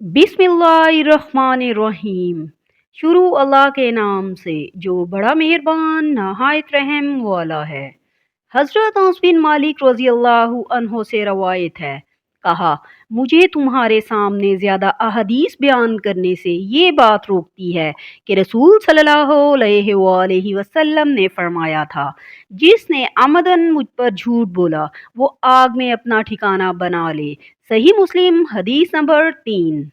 बिस्मिल्लाहिर्रहमानिर्रहीम। शुरू अल्लाह के नाम से जो बड़ा मेहरबान नहायत रहम वाला है। हजरत अनस बिन मालिक रजी अल्लाह अन्हो से रवायत है, कहा, मुझे तुम्हारे सामने ज्यादा अहदीस बयान करने से ये बात रोकती है कि रसूल सल्लल्लाहु अलैहि वसल्लम ने फरमाया था, जिसने आमदन मुझ पर झूठ बोला वो आग में अपना ठिकाना बना ले। सही मुस्लिम हदीस नंबर 3।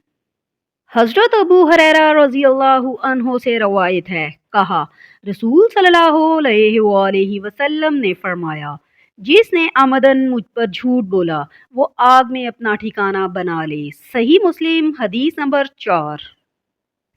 हजरत अबू हुरैरा रजी अल्लाह अन्हो से रवायत है, कहा, रसूल सल्लल्लाहु अलैहि वसल्लम ने फरमाया, जिसने आमदन मुझ पर झूठ बोला वो आग में अपना ठिकाना बना ले। सही मुस्लिम हदीस नंबर 4।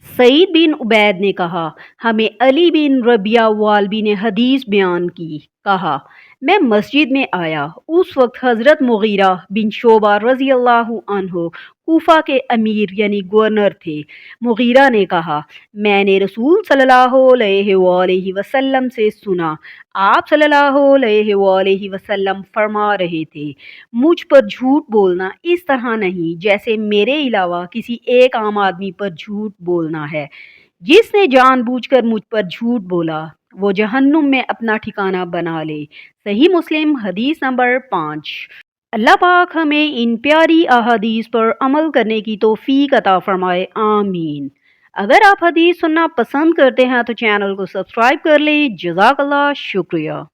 सईद बिन उबैद ने कहा, हमें अली बिन रबिया वालबी ने हदीस बयान की। कहा, मैं मस्जिद में आया, उस वक्त हज़रत मुगीरा बिन शोबा रज़ी अल्लाहु अन्हु कूफा के अमीर यानी गवर्नर थे। मुगीरा ने कहा, मैंने रसूल सल्लल्लाहु अलैहि वसल्लम से सुना, आप सल्लल्लाहु अलैहि वसल्लम फरमा रहे थे, मुझ पर झूठ बोलना इस तरह नहीं जैसे मेरे अलावा किसी एक आम आदमी पर झूठ बोलना है। जिसने जानबूझकर मुझ पर झूठ बोला वो जहन्नुम में अपना ठिकाना बना ले। सही मुस्लिम हदीस नंबर 5। अल्लाह पाक हमें इन प्यारी अहादीस पर अमल करने की तौफीक अता फरमाए, आमीन। अगर आप हदीस सुनना पसंद करते हैं तो चैनल को सब्सक्राइब कर लें। जज़ाकल्लाह, शुक्रिया।